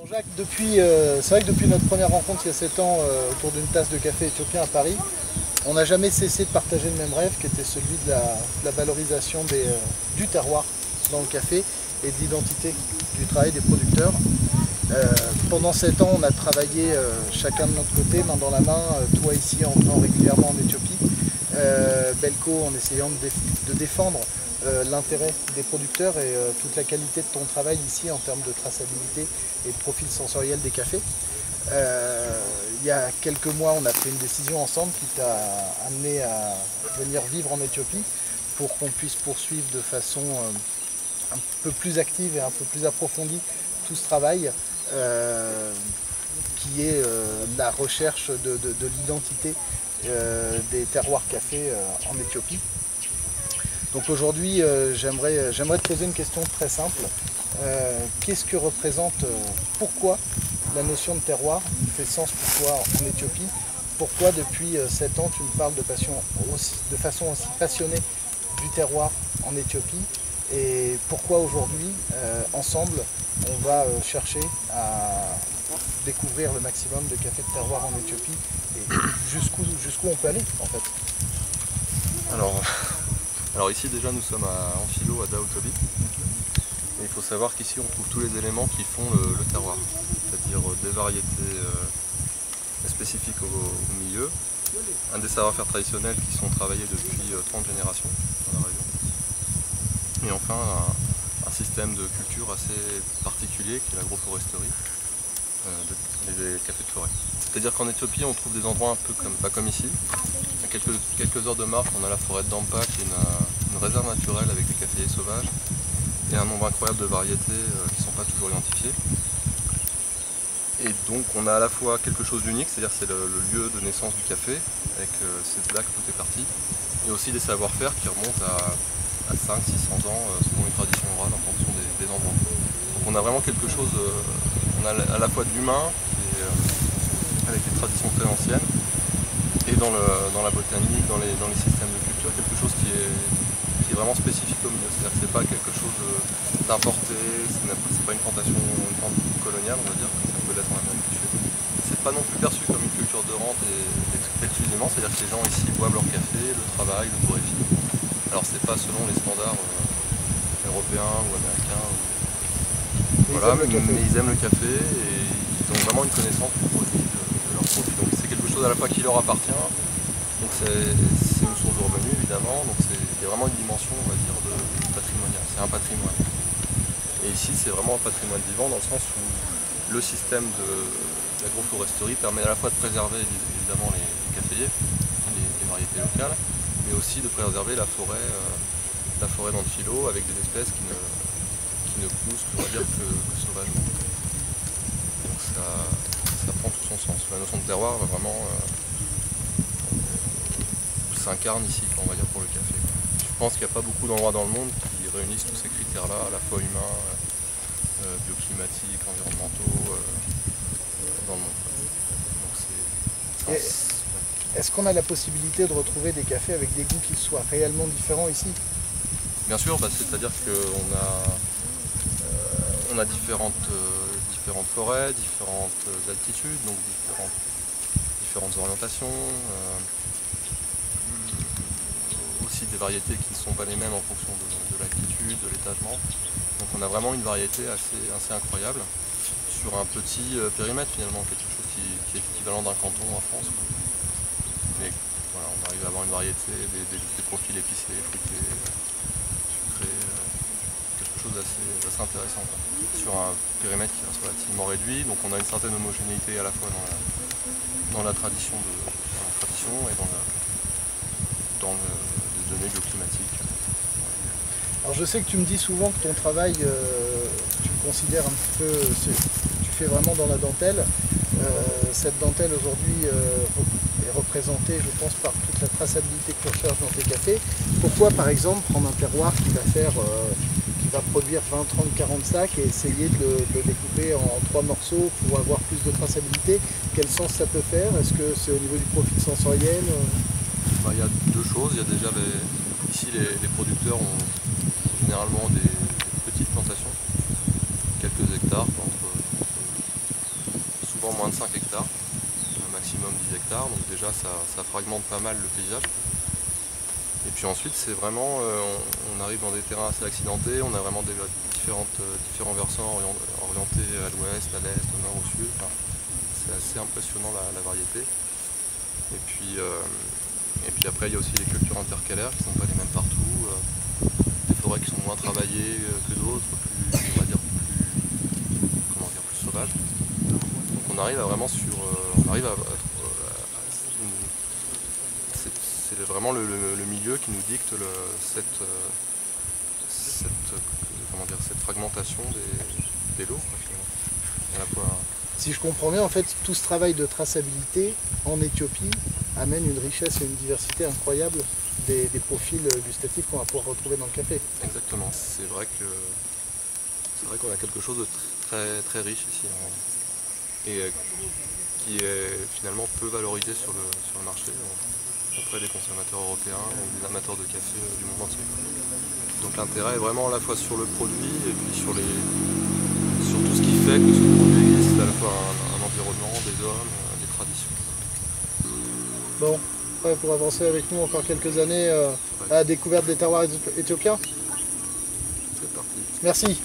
Jacques, c'est vrai que depuis notre première rencontre il y a 7 ans autour d'une tasse de café éthiopien à Paris, on n'a jamais cessé de partager le même rêve qui était celui de la valorisation du terroir dans le café et de l'identité du travail des producteurs. Pendant 7 ans, on a travaillé chacun de notre côté, main dans la main, toi ici en venant régulièrement en Éthiopie, Belco en essayant de défendre l'intérêt des producteurs et toute la qualité de ton travail ici en termes de traçabilité et de profil sensoriel des cafés. Il y a quelques mois, on a pris une décision ensemble qui t'a amené à venir vivre en Éthiopie pour qu'on puisse poursuivre de façon un peu plus active et un peu plus approfondie tout ce travail qui est la recherche de l'identité des terroirs café en Éthiopie. Donc aujourd'hui, j'aimerais te poser une question très simple. Qu'est-ce que représente, pourquoi la notion de terroir fait sens pour toi en Éthiopie? Pourquoi depuis 7 ans tu me parles de façon aussi passionnée du terroir en Éthiopie? Et pourquoi aujourd'hui, ensemble, on va chercher à découvrir le maximum de café de terroir en Éthiopie et jusqu'où on peut aller en fait? Alors ici déjà nous sommes en philo à Daotobi. Et il faut savoir qu'ici on trouve tous les éléments qui font le terroir, c'est-à-dire des variétés spécifiques au milieu, un des savoir-faire traditionnels qui sont travaillés depuis 30 générations dans la région, et enfin un système de culture assez particulier qui est l'agroforesterie, des cafés de forêt. C'est-à-dire qu'en Éthiopie on trouve des endroits un peu comme ici. À quelques heures de marche on a la forêt de Dampa qui est une réserve naturelle avec des caféiers sauvages et un nombre incroyable de variétés qui ne sont pas toujours identifiées. Et donc on a à la fois quelque chose d'unique, c'est-à-dire c'est le lieu de naissance du café, avec c'est de là que tout est parti, et aussi des savoir-faire qui remontent à 500-600 ans selon les traditions orales en fonction des endroits. Donc on a vraiment quelque chose, on a à la fois de l'humain, avec des traditions très anciennes, et dans la botanique, dans les systèmes de culture, quelque chose qui est vraiment spécifique au milieu. C'est-à-dire que ce n'est pas quelque chose d'importé, ce n'est pas une plante coloniale, on va dire, comme ça peut l'être en Amérique du Sud. C'est pas non plus perçu comme une culture de rente exclusivement, c'est-à-dire que les gens ici boivent leur café, le travaillent, le torréfient. Alors c'est pas selon les standards européens ou américains. Voilà, mais ils aiment le café et ils ont vraiment une connaissance du produit, de leur produit. Donc c'est quelque chose à la fois qui leur appartient, donc c'est une source de revenus évidemment, donc il y a vraiment une dimension, on va dire, de patrimonial, c'est un patrimoine. Et ici c'est vraiment un patrimoine vivant dans le sens où le système de l'agroforesterie permet à la fois de préserver évidemment les caféiers, les variétés locales, mais aussi de préserver la forêt dans le philo avec des espèces qui ne poussent, on va dire, que sauvagement. Donc ça prend tout son sens. La notion de terroir va vraiment s'incarne ici, on va dire, pour le café. Je pense qu'il n'y a pas beaucoup d'endroits dans le monde qui réunissent tous ces critères-là, à la fois humains, bioclimatiques, environnementaux, dans le monde. Donc est-ce qu'on a la possibilité de retrouver des cafés avec des goûts qui soient réellement différents ici? Bien sûr, c'est-à-dire qu'on a différentes forêts, différentes altitudes, donc différentes orientations, aussi des variétés qui ne sont pas les mêmes en fonction de l'altitude, de l'étagement. Donc on a vraiment une variété assez incroyable sur un petit périmètre finalement, quelque chose qui est équivalent d'un canton en France. Mais voilà, on arrive à avoir une variété, des profils épicés, fruités, sucrés, quelque chose d'assez intéressant sur un périmètre qui reste relativement réduit. Donc on a une certaine homogénéité à la fois dans la tradition et dans les données bioclimatiques. Alors je sais que tu me dis souvent que ton travail, tu le considères un petit peu, tu fais vraiment dans la dentelle. Cette dentelle aujourd'hui est représentée, je pense, par toute la traçabilité que tu recherches dans tes cafés. Pourquoi par exemple prendre un terroir qui va produire 20, 30, 40 sacs et essayer de le découper en 3 morceaux pour avoir plus de traçabilité? Quel sens ça peut faire? Est-ce que c'est au niveau du profil sensoriel? Il y a deux choses. Il y a déjà ici les producteurs ont généralement des petites plantations, quelques hectares, entre 5 hectares, un maximum 10 hectares, donc déjà ça fragmente pas mal le paysage. Et puis ensuite c'est vraiment, on arrive dans des terrains assez accidentés, on a vraiment différents versants orientés à l'ouest, à l'est, au nord, au sud. Enfin, c'est assez impressionnant la variété. Et puis après il y a aussi les cultures intercalaires qui ne sont pas les mêmes partout. Des forêts qui sont moins travaillées que d'autres, on va dire plus sauvages. Donc on arrive à vraiment c'est vraiment le milieu qui nous dicte cette fragmentation des lots. À la fois... Si je comprends bien, en fait, tout ce travail de traçabilité en Éthiopie amène une richesse et une diversité incroyable des profils gustatifs qu'on va pouvoir retrouver dans le café. Exactement. C'est vrai qu'on a quelque chose de très, très riche ici et qui est finalement peu valorisé sur le marché auprès des consommateurs européens ou des amateurs de café du monde entier. Donc l'intérêt est vraiment à la fois sur le produit et puis sur tout ce qui fait que ce produit existe, à la fois un environnement, des hommes, des traditions. Bon, ouais, pour avancer avec nous encore quelques années à la découverte des terroirs éthiopiens. C'est parti. Merci.